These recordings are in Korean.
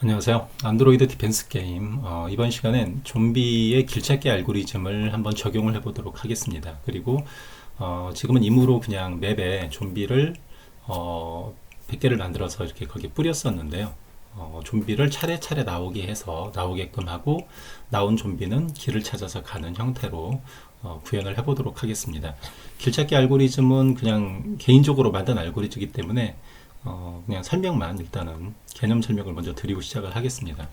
안녕하세요. 안드로이드 디펜스 게임. 이번 시간엔 좀비의 길찾기 알고리즘을 한번 적용을 해보도록 하겠습니다. 그리고 지금은 임의로 그냥 맵에 좀비를 100개를 만들어서 이렇게 거기에 뿌렸었는데요. 좀비를 차례차례 나오게 해서 나오게끔 하고 나온 좀비는 길을 찾아서 가는 형태로 구현을 해보도록 하겠습니다. 길찾기 알고리즘은 그냥 개인적으로 만든 알고리즘이기 때문에 그냥 설명만 일단은 개념 설명을 먼저 드리고 시작을 하겠습니다.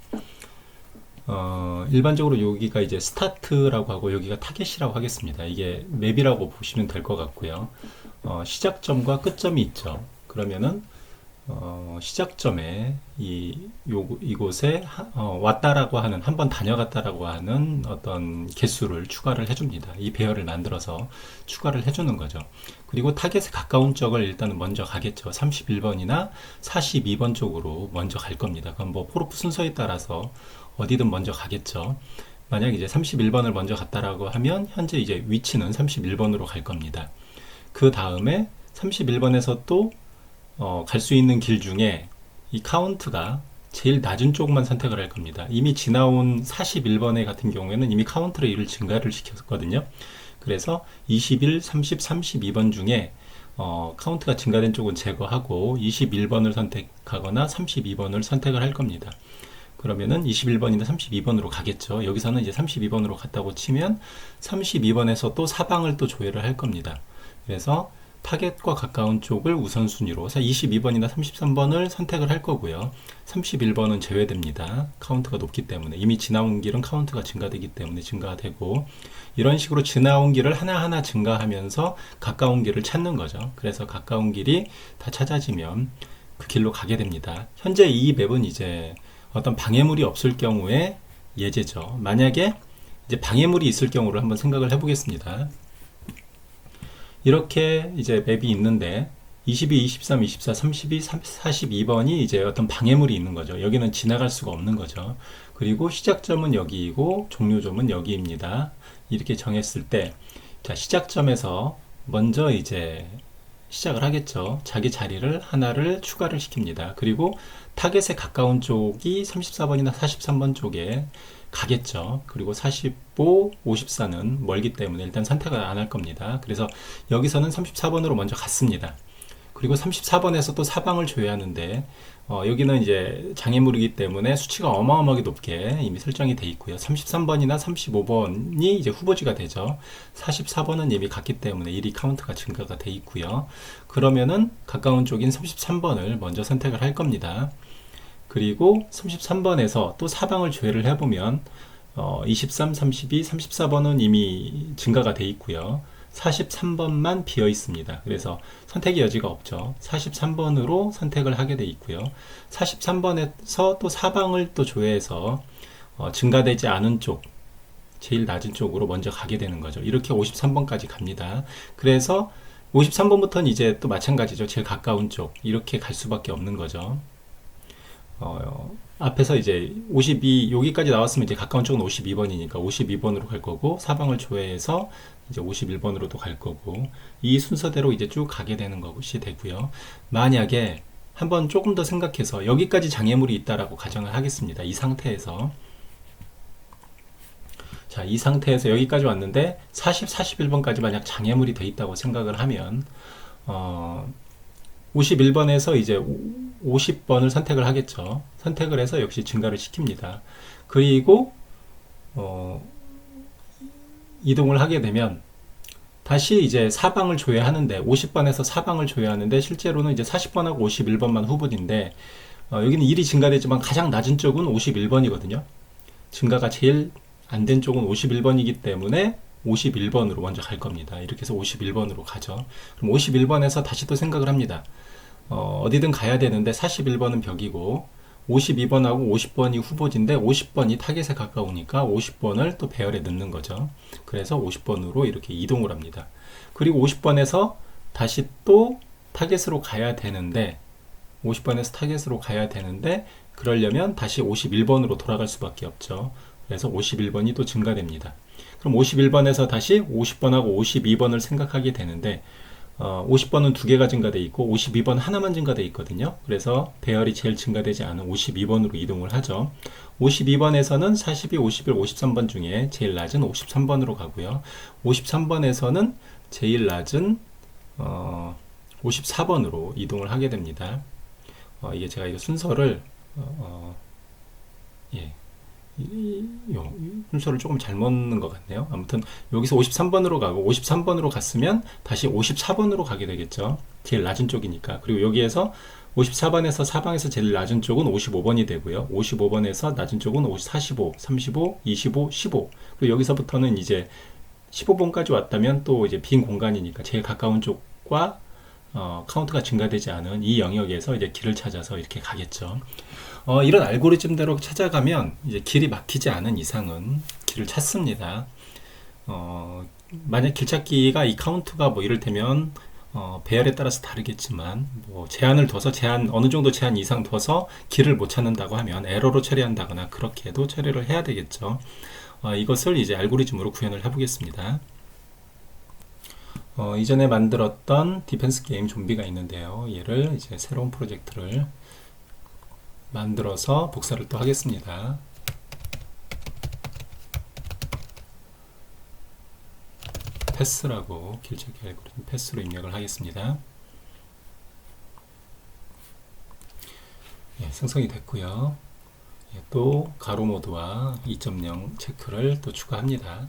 일반적으로 여기가 이제 스타트라고 하고 여기가 타겟이라고 하겠습니다. 이게 맵이라고 보시면 될 것 같고요. 시작점과 끝점이 있죠. 그러면은 시작점에 이곳에 왔다라고 하는 한 번 다녀갔다라고 하는 어떤 개수를 추가를 해줍니다. 이 배열을 만들어서 추가를 해주는 거죠. 그리고 타겟에 가까운 쪽을 일단은 먼저 가겠죠. 31번이나 42번 쪽으로 먼저 갈 겁니다. 그럼 뭐 포로프 순서에 따라서 어디든 먼저 가겠죠. 만약 이제 31번을 먼저 갔다라고 하면 현재 이제 위치는 31번으로 갈 겁니다. 그 다음에 31번에서 또 갈 수 있는 길 중에 이 카운트가 제일 낮은 쪽만 선택을 할 겁니다. 이미 지나온 41번에 같은 경우에는 이미 카운트를 1을 증가를 시켰거든요. 그래서 21, 30, 32번 중에 카운트가 증가된 쪽은 제거하고 21번을 선택하거나 32번을 선택을 할 겁니다. 그러면은 21번이나 32번으로 가겠죠. 여기서는 이제 32번으로 갔다고 치면 32번에서 또 사방을 또 조회를 할 겁니다. 그래서 타겟과 가까운 쪽을 우선순위로 22번이나 33번을 선택을 할 거고요. 31번은 제외됩니다. 카운트가 높기 때문에 이미 지나온 길은 카운트가 증가되기 때문에 증가가 되고 이런 식으로 지나온 길을 하나하나 증가하면서 가까운 길을 찾는 거죠. 그래서 가까운 길이 다 찾아지면 그 길로 가게 됩니다. 현재 이 맵은 이제 어떤 방해물이 없을 경우에 예제죠. 만약에 이제 방해물이 있을 경우를 한번 생각을 해보겠습니다. 이렇게 이제 맵이 있는데 22, 23, 24, 32, 42번이 이제 어떤 방해물이 있는 거죠. 여기는 지나갈 수가 없는 거죠. 그리고 시작점은 여기이고 종료점은 여기입니다. 이렇게 정했을 때 자, 시작점에서 먼저 이제 시작을 하겠죠. 자기 자리를 하나를 추가를 시킵니다. 그리고 타겟에 가까운 쪽이 34번이나 43번 쪽에 가겠죠. 그리고 45, 54는 멀기 때문에 일단 선택을 안 할 겁니다. 그래서 여기서는 34번으로 먼저 갔습니다. 그리고 34번에서 또 사방을 조회하는데 여기는 이제 장애물이기 때문에 수치가 어마어마하게 높게 이미 설정이 돼 있고요. 33번이나 35번이 이제 후보지가 되죠. 44번은 이미 갔기 때문에 1위 카운트가 증가가 돼 있고요. 그러면은 가까운 쪽인 33번을 먼저 선택을 할 겁니다. 그리고 33번에서 또 사방을 조회를 해보면 23, 32, 34번은 이미 증가가 돼 있고요. 43번만 비어 있습니다. 그래서 선택의 여지가 없죠. 43번으로 선택을 하게 돼 있고요. 43번에서 또 사방을 또 조회해서 증가되지 않은 쪽, 제일 낮은 쪽으로 먼저 가게 되는 거죠. 이렇게 53번까지 갑니다. 그래서 53번부터는 이제 또 마찬가지죠. 제일 가까운 쪽, 이렇게 갈 수밖에 없는 거죠. 앞에서 이제 52 여기까지 나왔으면 이제 가까운 쪽은 52번이니까 52번으로 갈 거고 사방을 조회해서 이제 51번으로도 갈 거고 이 순서대로 이제 쭉 가게 되는 것이 되고요. 만약에 한번 조금 더 생각해서 여기까지 장애물이 있다라고 가정을 하겠습니다. 이 상태에서 자, 이 상태에서 여기까지 왔는데 40, 41번까지 만약 장애물이 돼 있다고 생각을 하면 51번에서 이제 50번을 선택을 하겠죠. 선택을 해서 역시 증가를 시킵니다. 그리고 이동을 하게 되면 다시 이제 사방을 조회하는데 50번에서 사방을 조회하는데 실제로는 이제 40번하고 51번만 후보인데 여기는 1이 증가되지만 가장 낮은 쪽은 51번이거든요. 증가가 제일 안 된 쪽은 51번이기 때문에 51번으로 먼저 갈 겁니다. 이렇게 해서 51번으로 가죠. 그럼 51번에서 다시 또 생각을 합니다. 어디든 가야 되는데 41번은 벽이고 52번하고 50번이 후보지인데 50번이 타겟에 가까우니까 50번을 또 배열에 넣는 거죠. 그래서 50번으로 이렇게 이동을 합니다. 그리고 50번에서 다시 또 타겟으로 가야 되는데 50번에서 타겟으로 가야 되는데 그러려면 다시 51번으로 돌아갈 수밖에 없죠. 그래서 51번이 또 증가됩니다. 그럼 51번에서 다시 50번하고 52번을 생각하게 되는데 50번은 두 개가 증가돼 있고 52번 하나만 증가돼 있거든요. 그래서 배열이 제일 증가되지 않은 52번으로 이동을 하죠. 52번에서는 42, 51, 53번 중에 제일 낮은 53번으로 가고요. 53번에서는 제일 낮은 54번으로 이동을 하게 됩니다. 이게 제가 이거 순서를 예, 순서를 조금 잘못 넣은 것 같네요. 아무튼 여기서 53번으로 가고 53번으로 갔으면 다시 54번으로 가게 되겠죠. 제일 낮은 쪽이니까. 그리고 여기에서 54번에서 사방에서 제일 낮은 쪽은 55번이 되고요. 55번에서 낮은 쪽은 45, 35, 25, 15. 그리고 여기서부터는 이제 15번까지 왔다면 또 이제 빈 공간이니까 제일 가까운 쪽과 카운트가 증가되지 않은 이 영역에서 이제 길을 찾아서 이렇게 가겠죠. 이런 알고리즘대로 찾아가면 이제 길이 막히지 않은 이상은 길을 찾습니다. 만약 길 찾기가 이 카운트가 뭐 이를테면 배열에 따라서 다르겠지만 뭐 제한을 둬서 어느 정도 제한 이상 둬서 길을 못 찾는다고 하면 에러로 처리한다거나 그렇게도 처리를 해야 되겠죠. 이것을 이제 알고리즘으로 구현을 해보겠습니다. 이전에 만들었던 디펜스 게임 좀비가 있는데요. 얘를 이제 새로운 프로젝트를 만들어서 복사를 또 하겠습니다. 패스라고 길찾기 알고리즘 패스로 입력을 하겠습니다. 예, 생성이 됐고요. 예, 또 가로 모드와 2.0 체크를 또 추가합니다.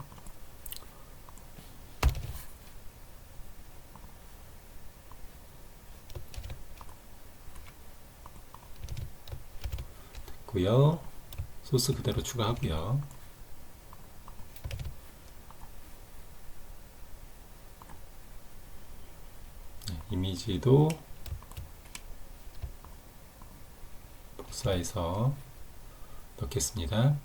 고요. 소스 그대로 추가하고요. 이미지도 복사해서 넣겠습니다.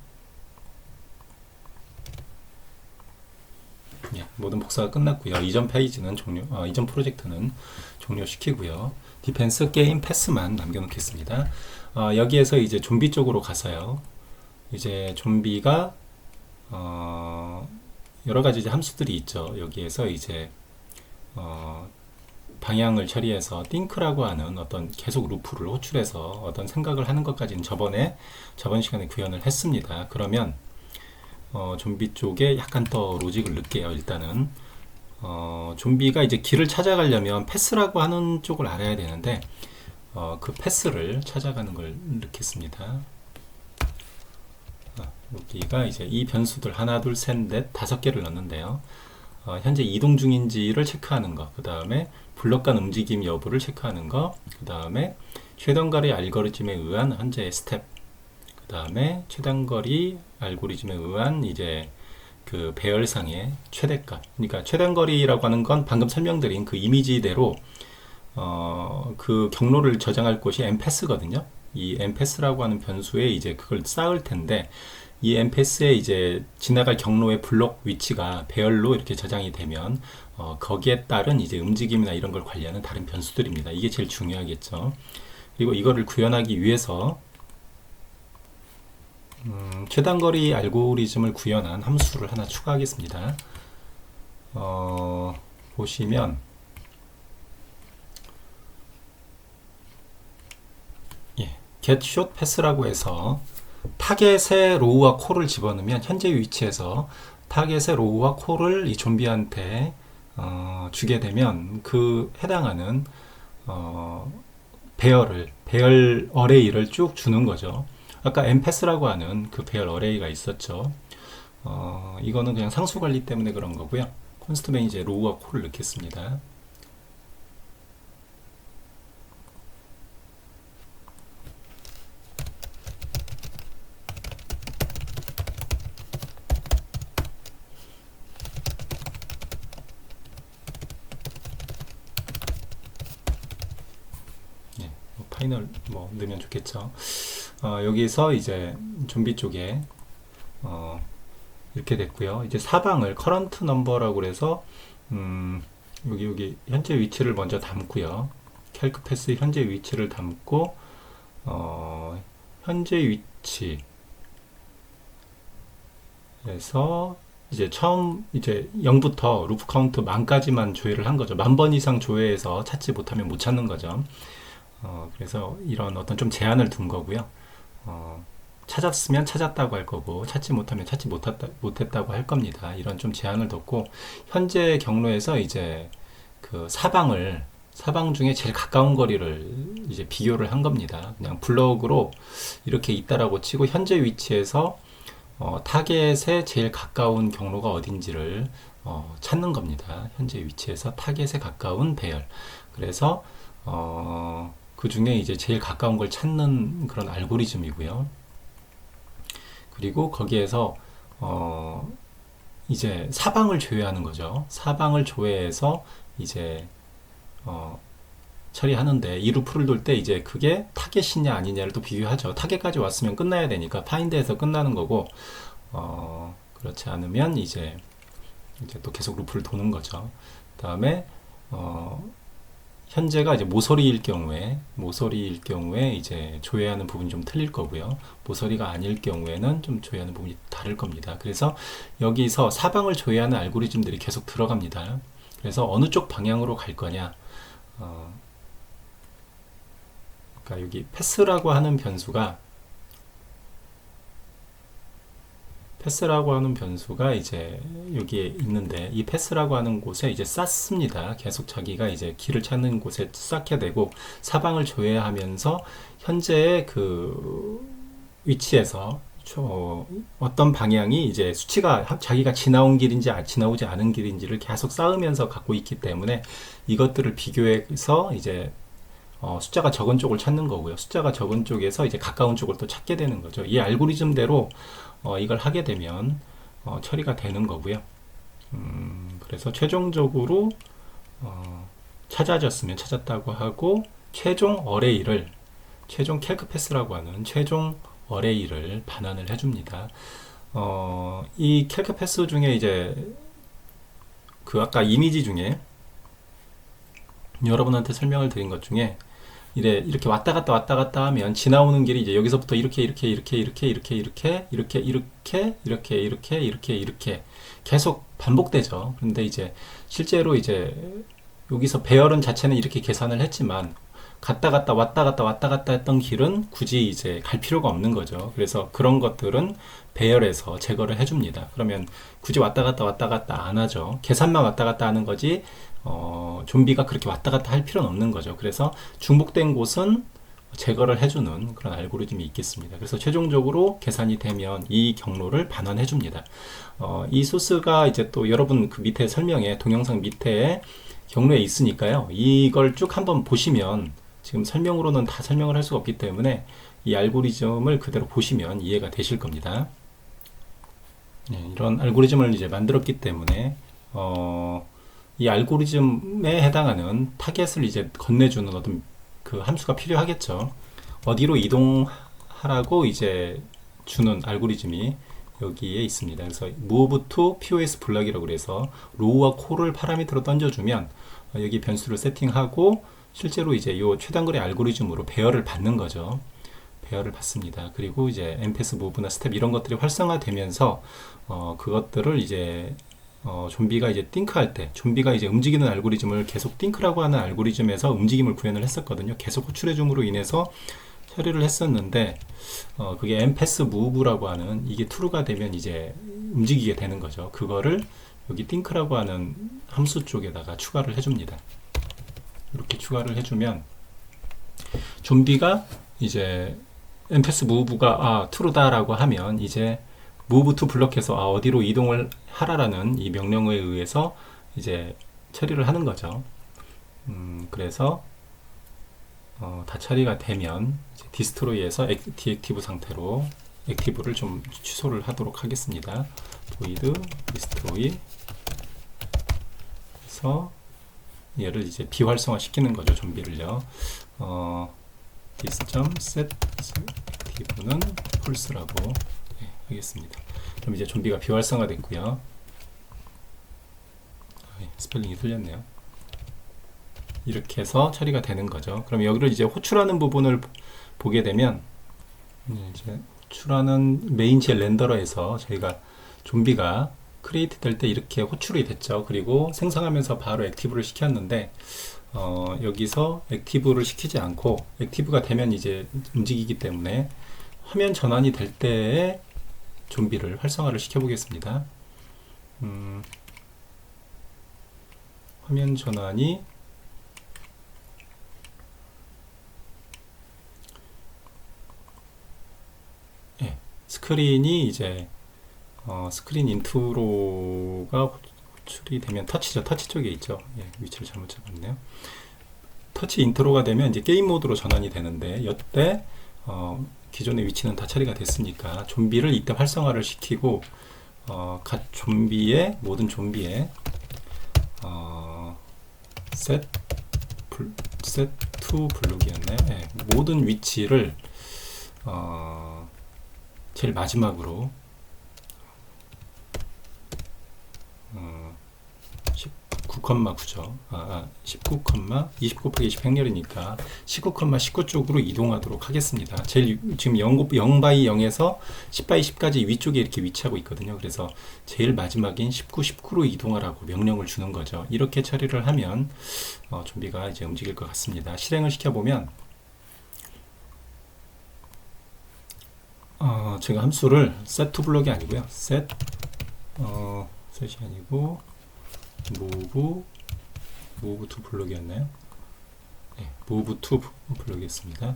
모든 복사가 끝났고요. 이전 페이지는 이전 프로젝트는 종료시키고요. 디펜스 게임 패스만 남겨놓겠습니다. 여기에서 이제 좀비 쪽으로 가서요. 이제 좀비가 여러 가지 이제 함수들이 있죠. 여기에서 이제 방향을 처리해서 띵크라고 하는 어떤 계속 루프를 호출해서 어떤 생각을 하는 것까지는 저번 시간에 구현을 했습니다. 그러면 좀비 쪽에 약간 더 로직을 넣을게요. 일단은 좀비가 이제 길을 찾아가려면 패스라고 하는 쪽을 알아야 되는데 그 패스를 찾아가는 걸 넣겠습니다. 여기가 이제 이 변수들 하나, 둘, 셋, 넷, 5개를 넣는데요. 현재 이동 중인지를 체크하는 거, 그 다음에 블럭 간 움직임 여부를 체크하는 거, 그 다음에 최단거리 알고리즘에 의한 현재 스텝, 그 다음에 최단거리 알고리즘에 의한 이제 그 배열상의 최대값. 그러니까 최단거리라고 하는 건 방금 설명드린 그 이미지대로 그 경로를 저장할 곳이 mps거든요. 이 mps라고 하는 변수에 이제 그걸 쌓을 텐데 이 mps에 이제 지나갈 경로의 블록 위치가 배열로 이렇게 저장이 되면 거기에 따른 이제 움직임이나 이런 걸 관리하는 다른 변수들입니다. 이게 제일 중요하겠죠. 그리고 이거를 구현하기 위해서 최단거리 알고리즘을 구현한 함수를 하나 추가하겠습니다. 보시면 getShotPass라고 해서 타겟의 로우와 콜을 집어넣으면 현재 위치에서 타겟의 로우와 콜을 이 좀비한테 주게 되면 그 해당하는 배열 어레이를 쭉 주는 거죠. 아까 mps라고 하는 그 배열 어레이가 있었죠. 이거는 그냥 상수 관리 때문에 그런 거고요. 콘스트 매니저에 로우와 콜을 넣겠습니다. 파이널 뭐 넣으면 좋겠죠. 여기서 이제 좀비 쪽에 이렇게 됐고요. 이제 사방을 커런트 넘버라고 해서 여기 현재 위치를 먼저 담고요. 캘크 패스 현재 위치를 담고 현재 위치에서 이제 처음 이제 0부터 루프 카운트 만까지만 조회를 한 거죠. 10,000번 이상 조회해서 찾지 못하면 못 찾는 거죠. 그래서 이런 어떤 좀 제한을 둔 거고요. 어, 찾았으면 찾았다고 할 거고 찾지 못하면 찾지 못했다고 할 겁니다. 이런 좀 제한을 뒀고 현재 경로에서 이제 그 사방 중에 제일 가까운 거리를 이제 비교를 한 겁니다. 그냥 블럭으로 이렇게 있다라고 치고 현재 위치에서 타겟에 제일 가까운 경로가 어딘지를 찾는 겁니다. 현재 위치에서 타겟에 가까운 배열. 그래서 그 중에 이제 제일 가까운 걸 찾는 그런 알고리즘이고요. 그리고 거기에서 이제 사방을 조회하는 거죠. 사방을 조회해서 이제 처리하는데 이 루프를 돌 때 이제 그게 타겟이냐 아니냐를 또 비교하죠. 타겟까지 왔으면 끝나야 되니까 파인드에서 끝나는 거고 그렇지 않으면 이제 또 계속 루프를 도는 거죠. 그다음에 현재가 이제 모서리일 경우에 이제 조회하는 부분이 좀 틀릴 거고요. 모서리가 아닐 경우에는 좀 조회하는 부분이 다를 겁니다. 그래서 여기서 사방을 조회하는 알고리즘들이 계속 들어갑니다. 그래서 어느 쪽 방향으로 갈 거냐. 그러니까 여기 패스라고 하는 변수가 이제 여기에 있는데 이 패스라고 하는 곳에 이제 쌓습니다. 계속 자기가 이제 길을 찾는 곳에 쌓게 되고 사방을 조회하면서 현재의 그 위치에서 어떤 방향이 이제 수치가 자기가 지나온 길인지 지나오지 않은 길인지를 계속 쌓으면서 갖고 있기 때문에 이것들을 비교해서 이제 숫자가 적은 쪽을 찾는 거고요. 숫자가 적은 쪽에서 이제 가까운 쪽을 또 찾게 되는 거죠. 이 알고리즘대로 이걸 하게 되면 처리가 되는 거고요. 그래서 최종적으로 찾아졌으면 찾았다고 하고 최종 캘크 패스라고 하는 최종 어레이를 반환을 해줍니다. 이 캘크 패스 중에 이제 그 아까 이미지 중에 여러분한테 설명을 드린 것 중에 이렇게 왔다 갔다 하면 지나오는 길이 이제 여기서부터 이렇게 계속 반복되죠. 그런데 이제 실제로 이제 여기서 배열은 자체는 이렇게 계산을 했지만 왔다 갔다 했던 길은 굳이 이제 갈 필요가 없는 거죠. 그래서 그런 것들은 배열에서 제거를 해줍니다. 그러면 굳이 왔다 갔다 안 하죠. 계산만 왔다 갔다 하는 거지 좀비가 그렇게 왔다 갔다 할 필요는 없는 거죠. 그래서 중복된 곳은 제거를 해주는 그런 알고리즘이 있겠습니다. 그래서 최종적으로 계산이 되면 이 경로를 반환해 줍니다. 이 소스가 이제 또 여러분 그 밑에 설명에 동영상 밑에 경로에 있으니까요. 이걸 쭉 한번 보시면 지금 설명으로는 다 설명을 할 수가 없기 때문에 이 알고리즘을 그대로 보시면 이해가 되실 겁니다. 네, 이런 알고리즘을 이제 만들었기 때문에 이 알고리즘에 해당하는 타겟을 이제 건네주는 어떤 그 함수가 필요하겠죠. 어디로 이동하라고 이제 주는 알고리즘이 여기에 있습니다. 그래서 move to POS 블럭이라고 그래서 로우와 콜을 파라미터로 던져주면 여기 변수를 세팅하고 실제로 이제 요 최단거리 알고리즘으로 배열을 받는 거죠. 배열을 받습니다. 그리고 이제 mp스 무브나 스텝 이런 것들이 활성화되면서 그것들을 이제 좀비가 이제 띵크할 때 좀비가 이제 움직이는 알고리즘을 계속 띵크라고 하는 알고리즘에서 움직임을 구현을 했었거든요. 계속 호출해 줌으로 인해서 처리를 했었는데 그게 mp스 무브라고 하는 이게 true가 되면 이제 움직이게 되는 거죠. 그거를 여기 띵크라고 하는 함수 쪽에다가 추가를 해줍니다. 이렇게 추가를 해주면 좀비가 이제 mp스 무브가 true다라고 하면 이제 move to 블럭해서 어디로 이동을 하라라는 이 명령어에 의해서 이제 처리를 하는 거죠. 그래서 다 처리가 되면 이제 디스트로이에서 디액티브 상태로 액티브를 좀 취소를 하도록 하겠습니다. void destroy 해서 얘를 이제 비활성화 시키는 거죠. 좀비를요. this.set active는 false라고 하겠습니다. 그럼 이제 좀비가 비활성화 됐고요. 스펠링이 틀렸네요. 이렇게 해서 처리가 되는 거죠. 그럼 여기를 이제 호출하는 부분을 보게 되면 이제 호출하는 메인 젤 렌더러에서 저희가 좀비가 크리에이트 될 때 이렇게 호출이 됐죠. 그리고 생성하면서 바로 액티브를 시켰는데 여기서 액티브를 시키지 않고 액티브가 되면 이제 움직이기 때문에 화면 전환이 될 때에 좀비를 활성화를 시켜 보겠습니다. 화면 전환이 스크린이 이제 스크린 인트로가 호출이 되면 터치죠. 터치 쪽에 있죠. 위치를 잘못 잡았네요. 터치 인트로가 되면 이제 게임 모드로 전환이 되는데 이때 기존의 위치는 다 처리가 됐으니까 좀비를 이때 활성화를 시키고 각 좀비의 모든 좀비의 set to 블록이었나요? 모든 위치를 제일 마지막으로 19,9죠. 19, 20 곱하기 20 행렬이니까 19,19 쪽으로 이동하도록 하겠습니다. 제일 지금 0 by 0에서 10 by 10까지 위쪽에 이렇게 위치하고 있거든요. 그래서 제일 마지막인 19, 19로 이동하라고 명령을 주는 거죠. 이렇게 처리를 하면 좀비가 이제 움직일 것 같습니다. 실행을 시켜보면 제가 함수를 set to 블록이 아니고요. set이 아니고 move to 블록이었나요? move to 블록이었습니다.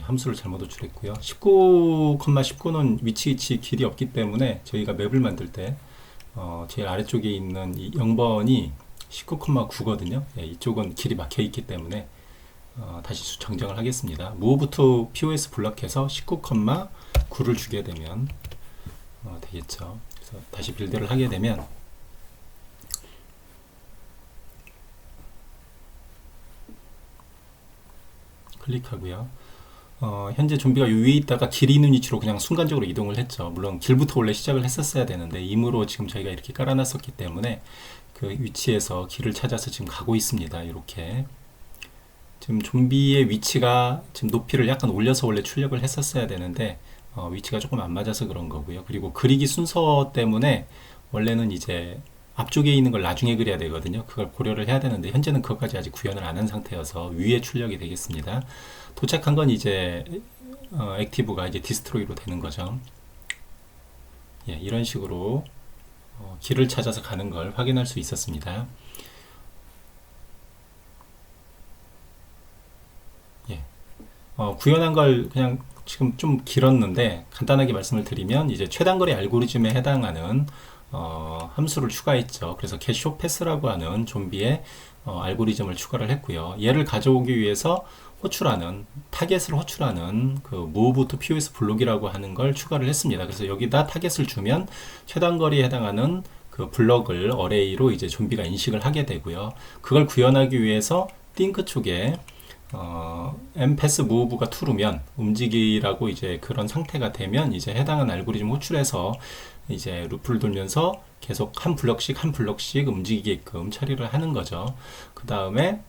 함수를 잘못 호출했고요. 19,19는 위치 길이 없기 때문에 저희가 맵을 만들 때 제일 아래쪽에 있는 이 0번이 19,9거든요. 이쪽은 길이 막혀 있기 때문에 다시 수 정정을 하겠습니다. move to pos 블럭해서 19,9를 주게 되면 되겠죠. 그래서 다시 빌드를 하게 되면 클릭하고요. 현재 좀비가 위에 있다가 길이 있는 위치로 그냥 순간적으로 이동을 했죠. 물론 길부터 원래 시작을 했었어야 되는데 임으로 지금 저희가 이렇게 깔아놨었기 때문에 그 위치에서 길을 찾아서 지금 가고 있습니다. 이렇게 지금 좀비의 위치가 지금 높이를 약간 올려서 원래 출력을 했었어야 되는데 위치가 조금 안 맞아서 그런 거고요. 그리고 그리기 순서 때문에 원래는 이제 앞쪽에 있는 걸 나중에 그려야 되거든요. 그걸 고려를 해야 되는데 현재는 그것까지 아직 구현을 안 한 상태여서 위에 출력이 되겠습니다. 도착한 건 이제 액티브가 이제 디스트로이로 되는 거죠. 이런 식으로 길을 찾아서 가는 걸 확인할 수 있었습니다. 구현한 걸 그냥 지금 좀 길었는데 간단하게 말씀을 드리면 이제 최단거리 알고리즘에 해당하는 함수를 추가했죠. 그래서 getShowPass라고 하는 좀비의 알고리즘을 추가를 했고요. 얘를 가져오기 위해서 호출하는 타겟을 호출하는 그 move to pos 블록이라고 하는 걸 추가를 했습니다. 그래서 여기다 타겟을 주면 최단거리에 해당하는 그 블럭을 어레이로 이제 좀비가 인식을 하게 되고요. 그걸 구현하기 위해서 think 쪽에 mpass move가 true면 움직이라고 이제 그런 상태가 되면 이제 해당한 알고리즘 호출해서 이제 루프를 돌면서 계속 한 블럭씩 움직이게끔 처리를 하는 거죠. 그 다음에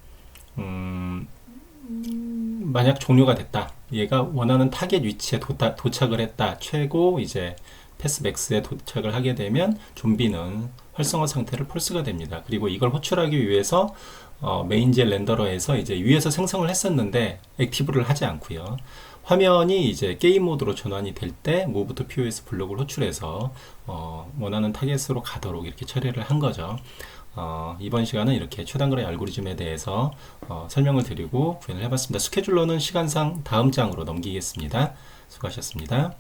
만약 종료가 됐다. 얘가 원하는 타겟 위치에 도착을 했다. 최고 이제 패스 맥스에 도착을 하게 되면 좀비는 활성화 상태를 폴스가 됩니다. 그리고 이걸 호출하기 위해서 메인젤 렌더러에서 이제 위에서 생성을 했었는데 액티브를 하지 않고요. 화면이 이제 게임 모드로 전환이 될 때 move to pos 블록을 호출해서 원하는 타겟으로 가도록 이렇게 처리를 한 거죠. 이번 시간은 이렇게 최단거리 알고리즘에 대해서 설명을 드리고 구현을 해봤습니다. 스케줄러는 시간상 다음 장으로 넘기겠습니다. 수고하셨습니다.